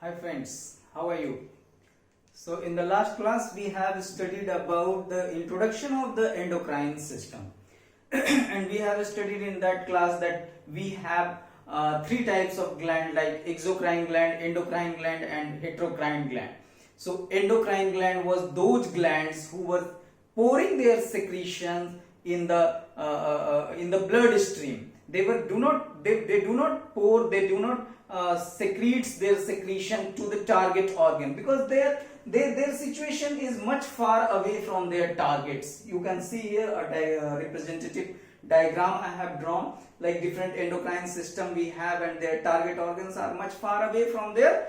Hi friends, how are you? So in the last class we have studied about the introduction of the endocrine system and we have studied in that class that we have three types of gland like exocrine gland, endocrine gland and heterocrine gland. So endocrine gland was those glands who were pouring their secretions in the blood stream. They do not pour, they do not secretes their secretion to the target organ because their situation is much far away from their targets. You can see here a representative diagram I have drawn, like different endocrine system we have and their target organs are much far away from their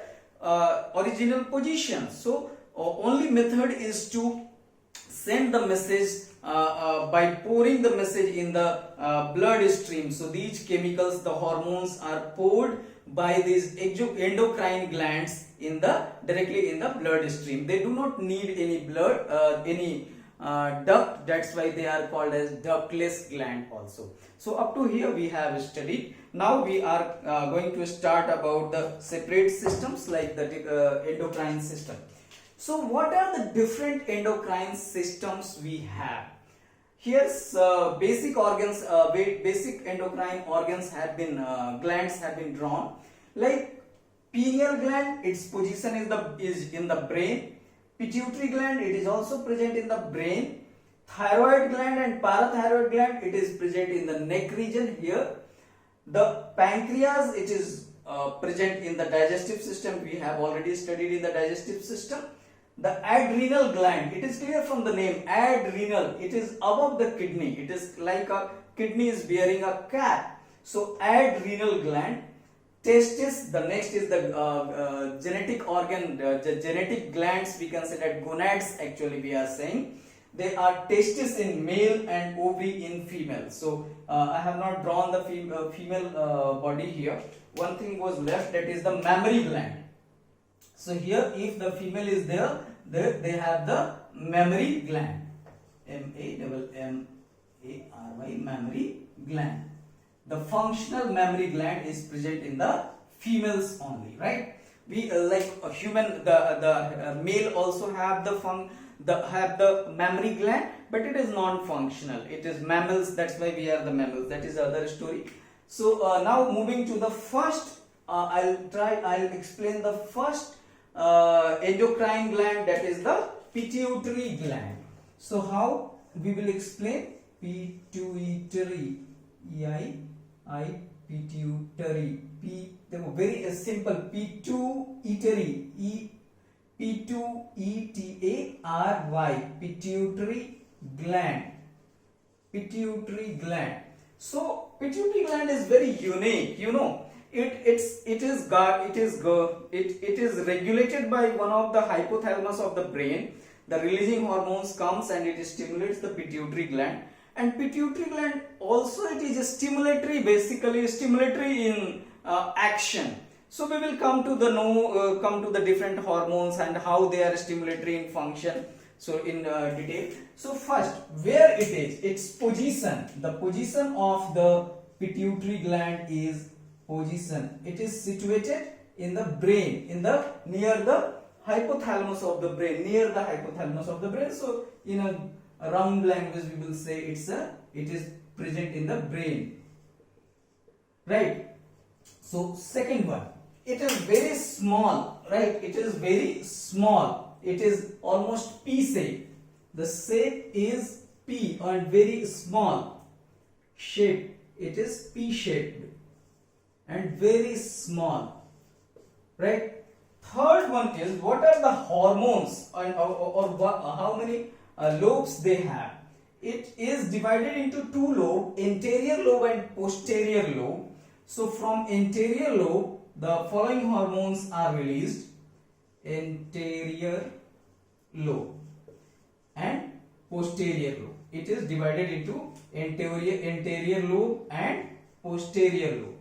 original position. So only method is to send the message by pouring the message in the blood stream. So these chemicals, the hormones, are poured by these endocrine glands directly in the blood stream. They do not need any duct. That's why they are called as ductless gland also. So up to here we have studied. Now we are going to start about the separate systems like the endocrine system. So what are the different endocrine systems we have? Here's basic organs, basic endocrine organs have been, glands have been drawn. Like pineal gland, its position is in the brain. Pituitary gland, it is also present in the brain. Thyroid gland and parathyroid gland, it is present in the neck region here. The pancreas, it is present in the digestive system. We have already studied in the digestive system. The adrenal gland, it is clear from the name, adrenal, it is above the kidney. It is like a kidney is bearing a cap. So adrenal gland. Testis, the next is the genetic organ, the genetic glands, we can say that gonads actually we are saying. They are testis in male and ovary in female. So I have not drawn the female body here. One thing was left, that is the mammary gland. So here if the female is there, they have the mammary gland. M-A-M-M-A-R-Y, mammary gland. The functional mammary gland is present in the females only, right? We like a human, the male also have the mammary gland, but it is non-functional. It is mammals. That's why we are the mammals. That is other story. So now moving to the first, I'll explain the first endocrine gland, that is the pituitary gland. So how we will explain? Pituitary, pituitary, very simple, pituitary, P-2-E-T-A-R-Y, pituitary gland, pituitary gland. So pituitary gland is very unique, you know. It is regulated by one of the hypothalamus of the brain. The releasing hormones comes and it stimulates the pituitary gland. And pituitary gland also, it is a stimulatory, basically stimulatory in action. So we will come to the different hormones and how they are stimulatory in function. So in detail. So first, where it is, its position. The position of the pituitary gland is position. It is situated in the brain, near the hypothalamus of the brain, So in a round language we will say it is present in the brain, right? So second one, it is very small, right? It is very small. It is almost P shape. The shape is P or very small shape. It is P shaped and very small, right? Third one is, what are the hormones or how many lobes they have? It is divided into two lobes, anterior lobe and posterior lobe. So from anterior lobe, the following hormones are released: anterior lobe and posterior lobe. It is divided into anterior lobe and posterior lobe.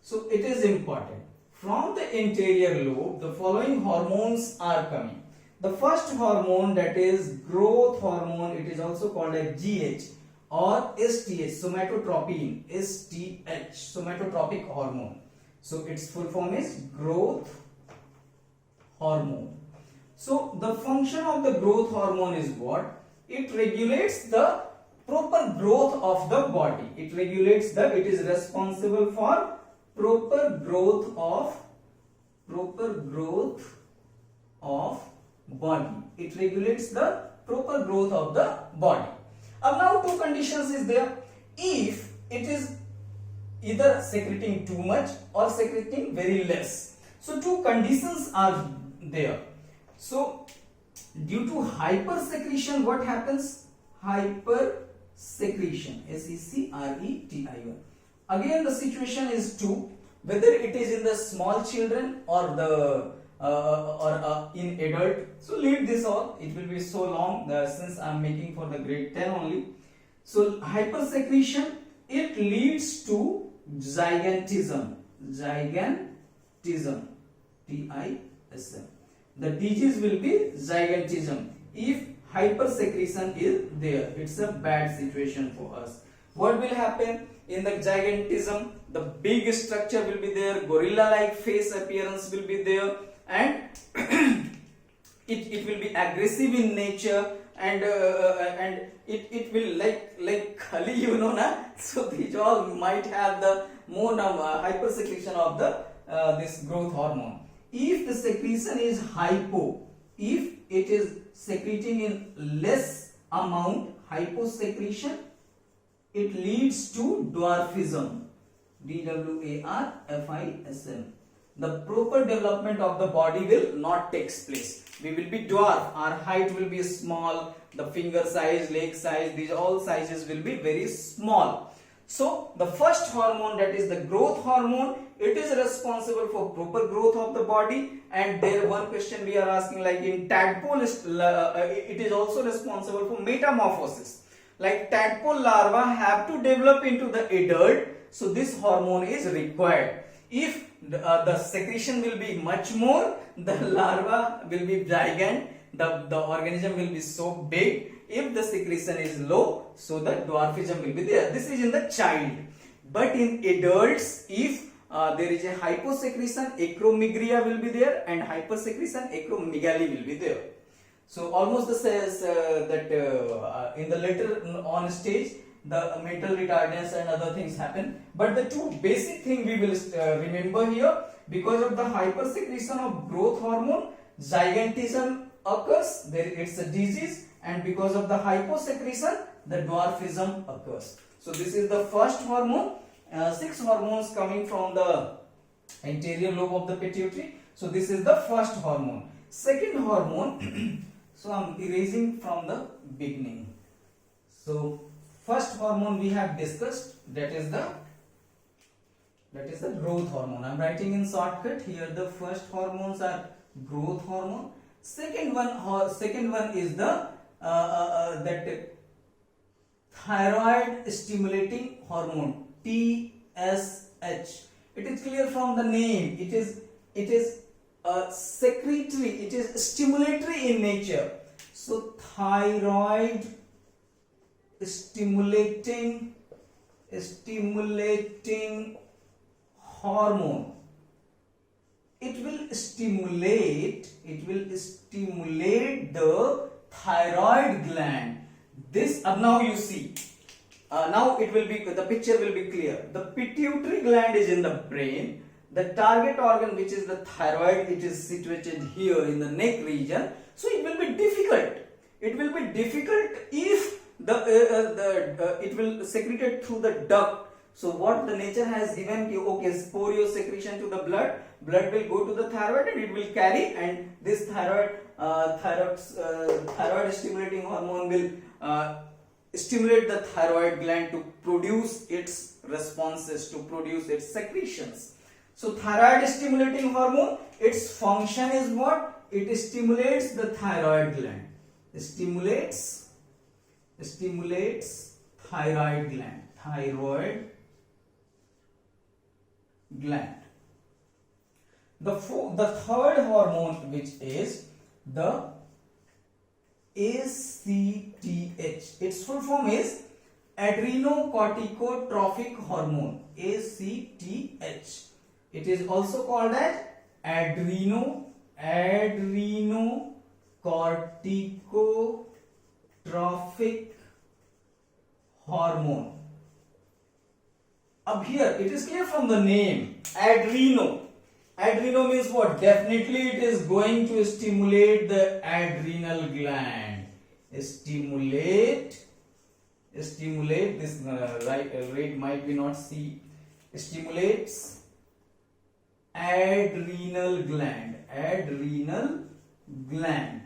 So it is important. From the anterior lobe, the following hormones are coming. The first hormone, that is growth hormone, it is also called as GH or STH, somatotropin, STH, somatotropic hormone. So its full form is growth hormone. So the function of the growth hormone is what? It regulates the proper growth of the body. It is responsible for proper growth of body. It regulates the proper growth of the body. Now two conditions is there. If it is either secreting too much or secreting very less. So two conditions are there. So due to hypersecretion, what happens? Hypersecretion, secretion. Again the situation is two, whether it is in the small children or the in adult. So leave this all, it will be so long since I am making for the grade 10 only. So hypersecretion, it leads to gigantism, TISM. The disease will be gigantism. If hypersecretion is there, it's a bad situation for us. What will happen in the gigantism? The big structure will be there, gorilla-like face appearance will be there, and it will be aggressive in nature, and it will like Kali, you know na. So these all might have the more hypersecretion of the this growth hormone. If the secretion is if it is secreting in less amount, hyposecretion, it leads to dwarfism, DWARFISM. The proper development of the body will not take place. We will be dwarf, our height will be small, the finger size, leg size, these all sizes will be very small. So the first hormone, that is the growth hormone, it is responsible for proper growth of the body. And there one question we are asking, like in tadpole, it is also responsible for metamorphosis. Like tadpole larva have to develop into the adult, so this hormone is required. If the secretion will be much more, the larva will be gigant, the organism will be so big. If the secretion is low, so the dwarfism will be there. This is in the child. But in adults, if there is a hyposecretion, acromegalia will be there, and hypersecretion, acromegaly will be there. So almost the says that in the later on stage, the mental retardance and other things happen. But the two basic thing we will remember here, because of the hypersecretion of growth hormone, gigantism occurs, there it's a disease, and because of the hyposecretion, the dwarfism occurs. So this is the first hormone. 6 hormones coming from the anterior lobe of the pituitary. So this is the first hormone. Second hormone, so I am erasing from the beginning. So first hormone we have discussed, that is the growth hormone. I am writing in shortcut here. The first hormones are growth hormone. Second one is the that thyroid stimulating hormone, TSH. It is clear from the name. It is secretory. It is stimulatory in nature. So thyroid stimulating hormone. It will stimulate the thyroid gland. This now you see. Now it will be, the picture will be clear. The pituitary gland is in the brain. The target organ, which is the thyroid, it is situated here in the neck region. So it will be difficult. It will be difficult if it will secrete it through the duct. So what the nature has given, okay, sporio secretion to the blood will go to the thyroid and it will carry, and this thyroid stimulating hormone will stimulate the thyroid gland to produce its responses, to produce its secretions. So thyroid stimulating hormone, its function is what? It stimulates the thyroid gland. Stimulates thyroid gland. The third hormone, which is the ACTH. Its full form is adrenocorticotropic hormone, ACTH. It is also called as adrenocorticotropic hormone. Up here it is clear from the name, adreno. Adreno means what? Definitely it is going to stimulate the adrenal gland. Stimulate this rate might be not C. Stimulates adrenal gland.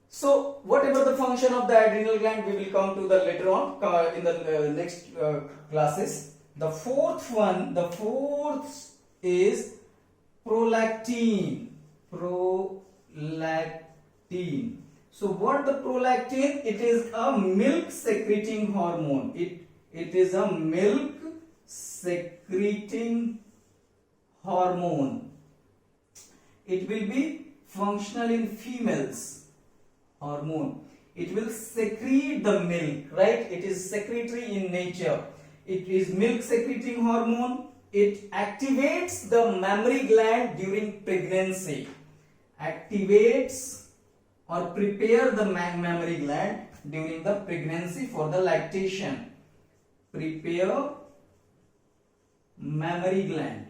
So whatever the function of the adrenal gland, we will come to the later on in the next classes. The fourth is prolactin. So what the prolactin? It is a milk secreting hormone. It is a milk secreting hormone. It will be functional in females. Hormone. It will secrete the milk, right? It is secretory in nature. It is milk secreting hormone. It activates the mammary gland during pregnancy. Activates or prepare the mammary gland during the pregnancy for the lactation. Prepare mammary gland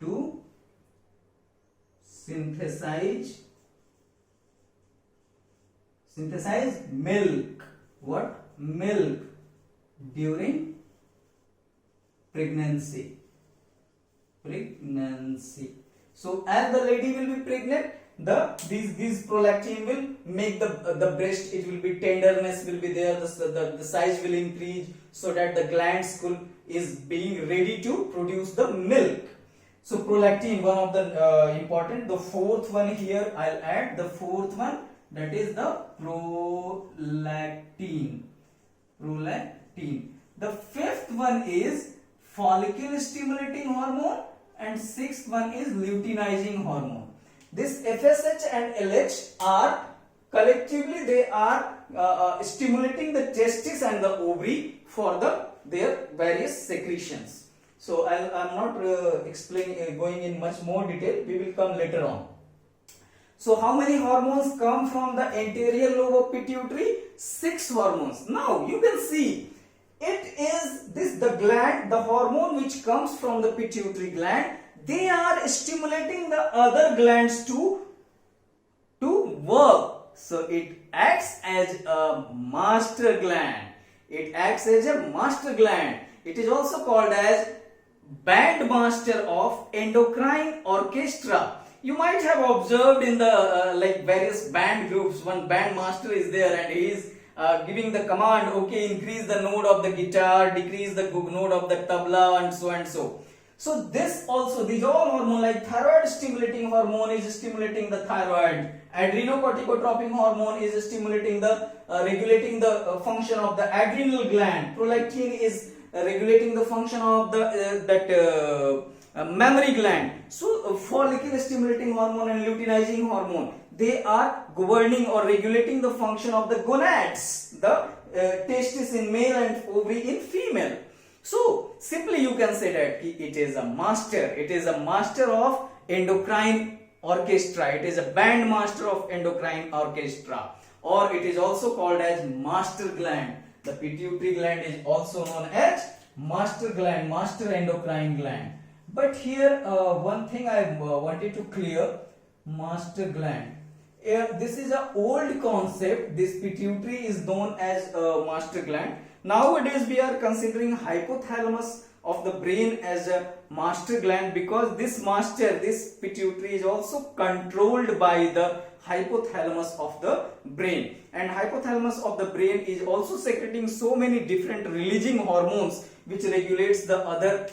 to synthesize milk. What? Milk during pregnancy. So as the lady will be pregnant, these prolactin will make the breast, it will be tenderness will be there, the size will increase, so that the glands is being ready to produce the milk. So prolactin, one of the important. The fourth one here I'll add, the fourth one, that is the prolactin. The fifth one is follicle stimulating hormone, and sixth one is luteinizing hormone. This FSH and LH are collectively, they are stimulating the testis and the ovary for their various secretions. So I'm not going in much more detail. We will come later on. So how many hormones come from the anterior lobe of pituitary? 6 hormones. Now you can see, it is the gland, the hormone which comes from the pituitary gland, they are stimulating the other glands to work. So it acts as a master gland. It acts as a master gland. It is also called as band master of endocrine orchestra. You might have observed in the various band groups, one band master is there and he is giving the command, okay, increase the note of the guitar, decrease the note of the tabla, and so and so. So this also, these all hormone, like thyroid stimulating hormone is stimulating the thyroid, adrenocorticotropic hormone is stimulating the regulating the function of the adrenal gland, prolactin is regulating the function of the mammary gland. So follicle stimulating hormone and luteinizing hormone, they are governing or regulating the function of the gonads, the testis in male and ovary in female. So simply you can say that it is a master of endocrine orchestra, it is a band master of endocrine orchestra, or it is also called as master gland. The pituitary gland is also known as master gland, master endocrine gland. But here one thing I wanted to clear, master gland. This is an old concept. This pituitary is known as master gland. Nowadays we are considering hypothalamus of the brain as a master gland, because this pituitary is also controlled by the hypothalamus of the brain, and hypothalamus of the brain is also secreting so many different releasing hormones which regulates the other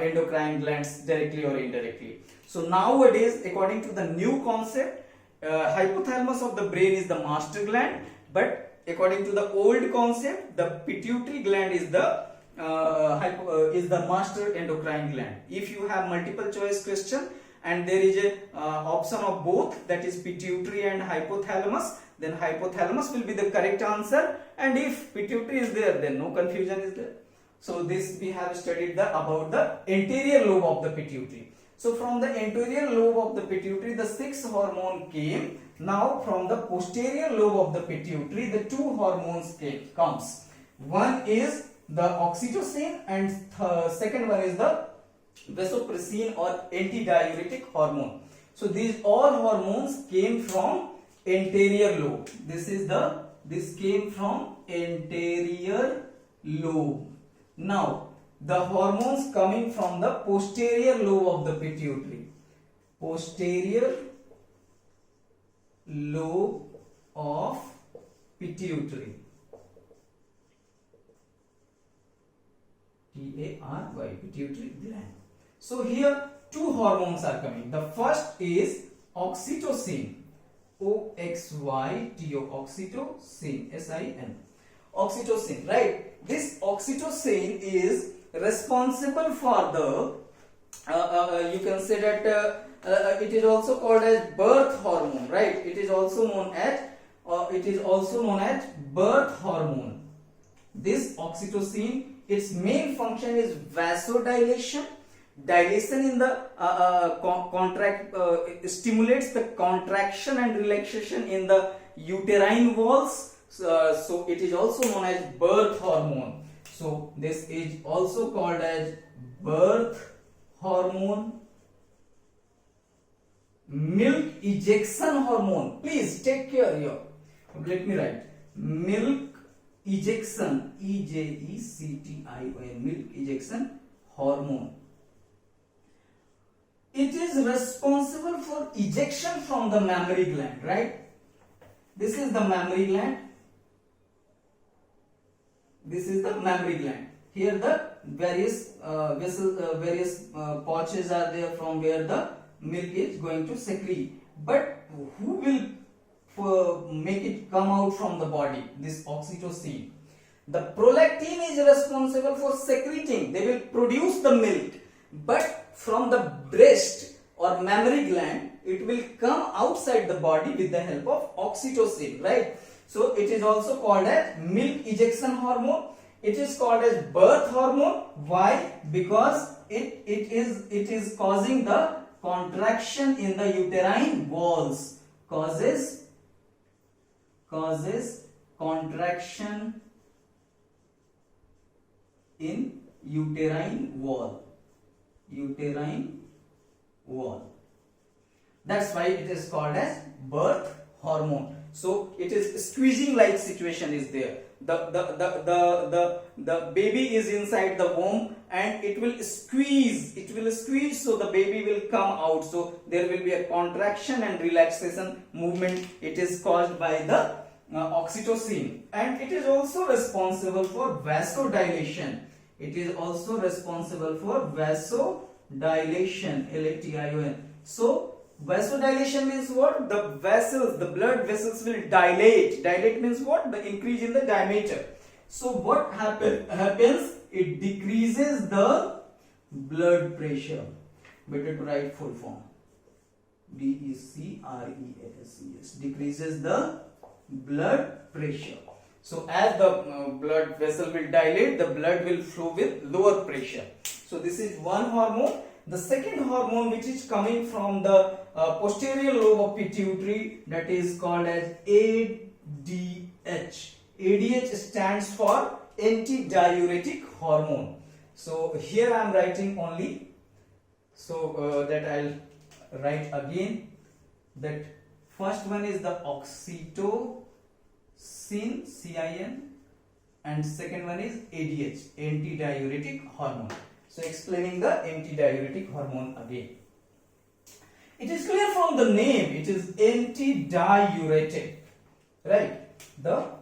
endocrine glands directly or indirectly. So nowadays, according to the new concept, hypothalamus of the brain is the master gland, but according to the old concept, the pituitary gland is the master endocrine gland. If you have multiple choice question and there is a option of both, that is pituitary and hypothalamus, then hypothalamus will be the correct answer, and if pituitary is there, then no confusion is there. So this we have studied about the anterior lobe of the pituitary. So from the anterior lobe of the pituitary, the 6 hormone came. Now from the posterior lobe of the pituitary, the 2 hormones comes. One is the oxytocin, and second one is the vasopressin or antidiuretic hormone. So these all hormones came from anterior lobe. This came from anterior lobe. Now the hormones coming from the posterior lobe of the pituitary. Posterior lobe of pituitary. T-A-R-Y, pituitary gland. So here 2 hormones are coming. The first is oxytocin. O-X-Y-T-O, oxytocin, S-I-N. Oxytocin, right? This oxytocin is responsible for the, you can say that it is also called as birth hormone, right? It is also known as birth hormone. This oxytocin, its main function is vasodilation. Dilation in the stimulates the contraction and relaxation in the uterine walls. So it is also known as birth hormone. So this is also called as birth hormone. Milk ejection hormone. Please take care here. Let me write. Milk ejection, E-J-E-C-T-I-O-N, milk ejection hormone. It is responsible for ejection from the mammary gland, right? This is the mammary gland. This is the mammary gland. Here the various pouches are there from where the milk is going to secrete. But who will make it come out from the body? This oxytocin. The prolactin is responsible for secreting. They will produce the milk. But from the breast or mammary gland, it will come outside the body with the help of oxytocin, right? So it is also called as milk ejection hormone. It is called as birth hormone. Why? Because it is causing the contraction in the uterine walls. Causes contraction in uterine wall. That's why it is called as birth hormone. So it is squeezing like situation is there. The baby is inside the womb and it will squeeze so the baby will come out. So there will be a contraction and relaxation movement. It is caused by the oxytocin, and it is also responsible for vasodilation. L-A-T-I-O-N. So vasodilation means what? The vessels, the blood vessels will dilate. Dilate means what? The increase in the diameter. So what happens? It decreases the blood pressure. Better to write full form. D-E-C-R-E-A-S-E-S. Decreases the blood pressure. So as the blood vessel will dilate, the blood will flow with lower pressure. So this is one hormone. The second hormone which is coming from the posterior lobe of pituitary, that is called as ADH. ADH stands for antidiuretic hormone. So here I am writing only, so that I'll write again. That first one is the oxytocin, CIN, and second one is ADH, antidiuretic hormone. So explaining the antidiuretic hormone again. It is clear from the name, it is antidiuretic, right? The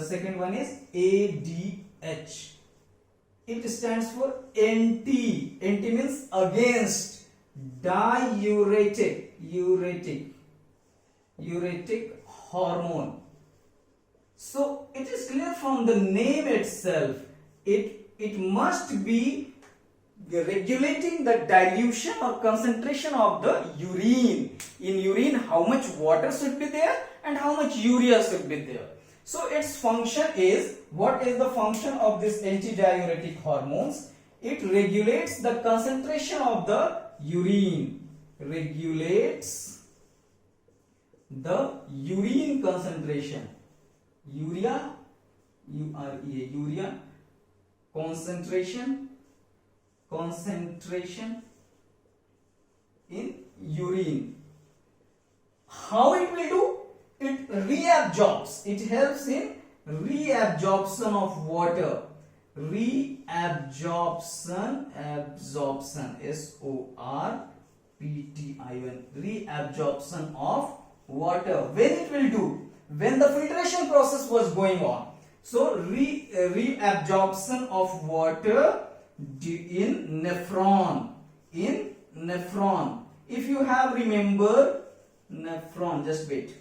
second one is ADH. It stands for anti. Anti means against. Diuretic, uretic hormone. So it is clear from the name itself. It must be regulating the dilution or concentration of the urine. In urine, how much water should be there and how much urea should be there. So its function is, what is the function of this antidiuretic hormones? It regulates the concentration of the urine, regulates the urine concentration, urea, urea, concentration in urine. How it will do? It reabsorbs. It helps in reabsorption of water. Reabsorption, absorption, SORPTION, reabsorption of water. When it will do? When the filtration process was going on. So reabsorption of water in nephron. In nephron. If you have remember nephron, just wait.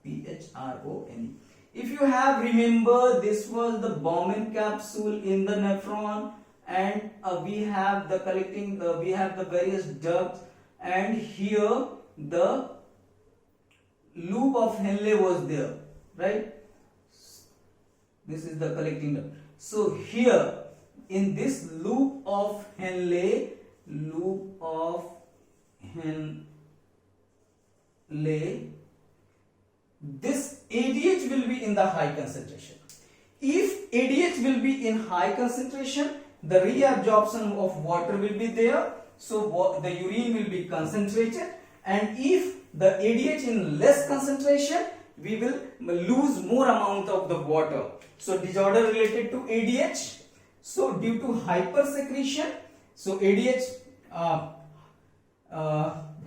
PHRON. If you have remember, this was the Bowman capsule in the nephron, and we have the collecting. We have the various ducts, and here the lobe of Henle was there, right? This is the collecting duct. So here in this lobe of Henle, this ADH will be in the high concentration. If ADH will be in high concentration, the reabsorption of water will be there, so the urine will be concentrated, and if the ADH in less concentration, we will lose more amount of the water. So disorder related to ADH. So due to hypersecretion, so ADH,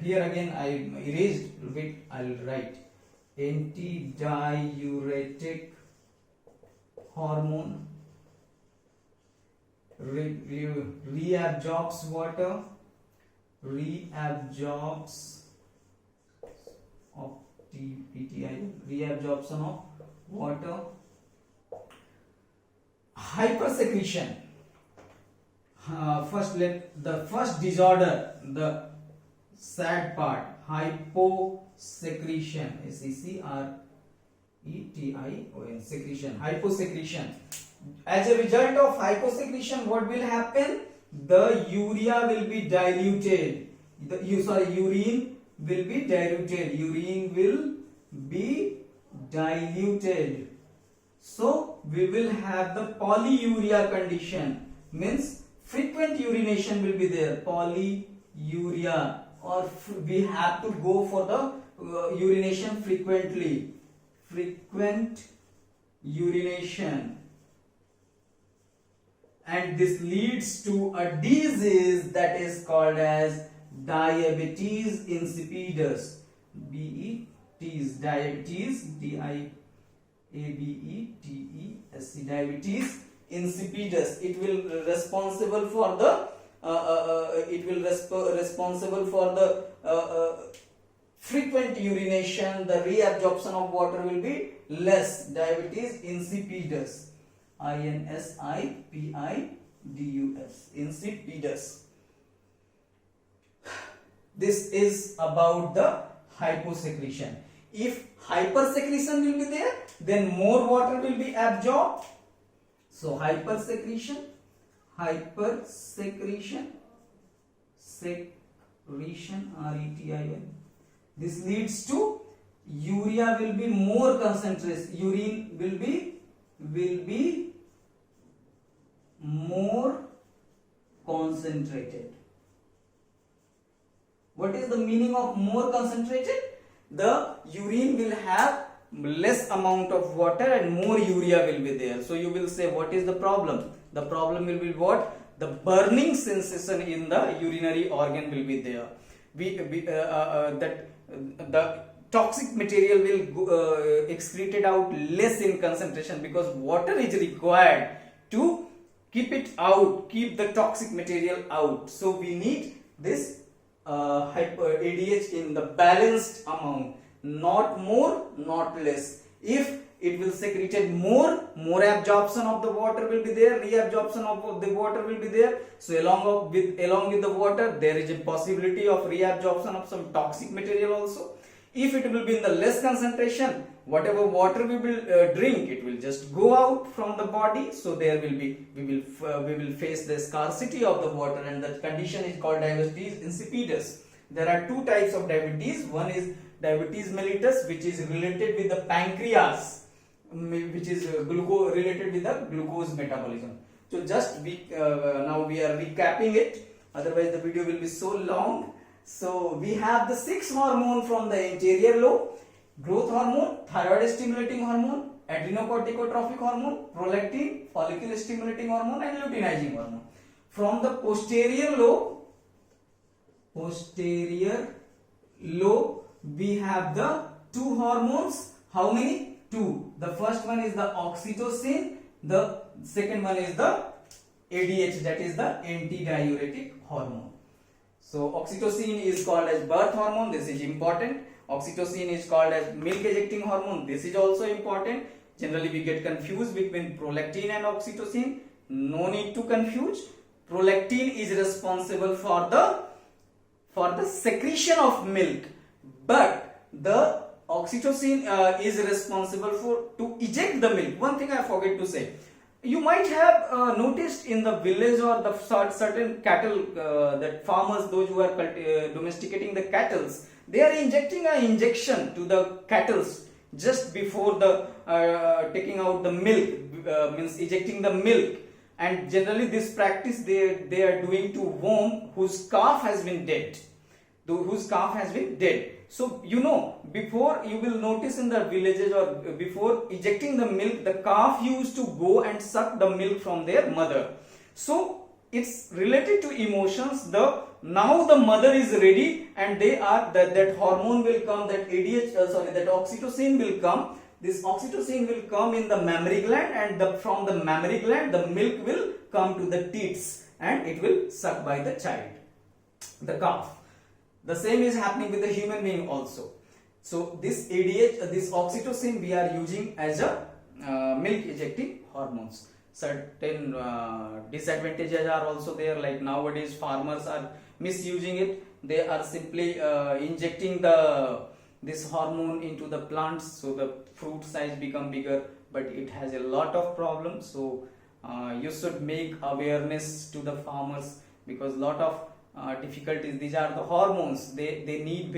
here again I erased a bit, I'll write antidiuretic hormone reabsorbs water, reabsorbs of PTI, reabsorption of water. Hypersecretion. The first disorder, the sad part, hyposecretion, SECRETION, secretion, hyposecretion. As a result of hyposecretion, what will happen? The urea will be diluted. Urine will be diluted. Urine will be diluted. So we will have the polyuria condition. Means frequent urination will be there. Polyuria, or we have to go for the urination frequently. Frequent urination. And this leads to a disease that is called as diabetes insipidus. Diabetes, DIABETES, diabetes insipidus. It will responsible for the frequent urination. The reabsorption of water will be less. Diabetes insipidus. INSIPIDUS, insipidus. This is about the hyposecretion. If hypersecretion will be there, then more water will be absorbed. So secretion, RETIN. This leads to urea will be more concentrated. Urine will be more concentrated. What is the meaning of more concentrated? The urine will have less amount of water and more urea will be there. So you will say, what is the problem? The problem will be what? The burning sensation in the urinary organ will be there. The toxic material will excreted out less in concentration, because water is required to keep it out, keep the toxic material out. So we need this ADH in the balanced amount, not more, not less. If it will secrete more absorption of the water will be there, reabsorption of the water will be there. So along with the water, there is a possibility of reabsorption of some toxic material also. If it will be in the less concentration, whatever water we will drink, it will just go out from the body. So there will be we will face the scarcity of the water, and the condition is called diabetes insipidus. There are two types of diabetes. One is diabetes mellitus, which is related with the pancreas, which is related with the glucose metabolism. So just now we are recapping it, otherwise the video will be so long. So we have the 6 hormones from the anterior lobe: growth hormone, thyroid stimulating hormone, adrenocorticotrophic hormone, prolactin, follicle stimulating hormone, and luteinizing hormone. From the posterior lobe, we have the 2 hormones. How many? 2. The first one is the oxytocin, the second one is the ADH, that is the antidiuretic hormone. So oxytocin is called as birth hormone, this is important. Oxytocin is called as milk ejecting hormone, this is also important. Generally we get confused between prolactin and oxytocin. No need to confuse. Prolactin is responsible for the secretion of milk, but the oxytocin is responsible to eject the milk. One thing I forget to say, you might have noticed in the village or the certain cattle, that farmers, those who are domesticating the cattle, they are injecting an injection to the cattle just before the taking out the milk, means ejecting the milk. And generally this practice they are doing to worm whose calf has been dead. So before, you will notice in the villages, or before ejecting the milk, the calf used to go and suck the milk from their mother. So it's related to emotions. Now the mother is ready, and they are that hormone will come, that that oxytocin will come. This oxytocin will come in the mammary gland, and from the mammary gland the milk will come to the teats, and it will suck by the child, the calf. The same is happening with the human being also. So this this oxytocin we are using as a milk ejecting hormones. Certain disadvantages are also there, like nowadays farmers are misusing it. They are simply injecting this hormone into the plants, so the fruit size become bigger, but it has a lot of problems. So you should make awareness to the farmers, because lot of difficulties. These are the hormones. They need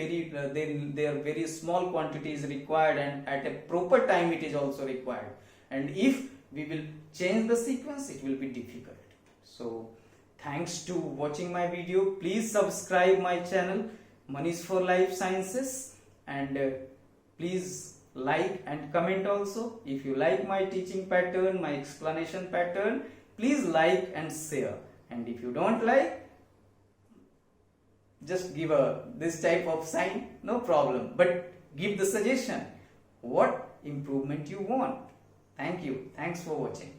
their very small quantities required, and at a proper time it is also required. And if we will change the sequence, it will be difficult. So thanks to watching my video. Please subscribe my channel Manish for Life Sciences, and please like and comment also. If you like my teaching pattern, my explanation pattern, please like and share. And if you don't like, just give this type of sign, no problem, but give the suggestion what improvement you want. Thank you. Thanks for watching.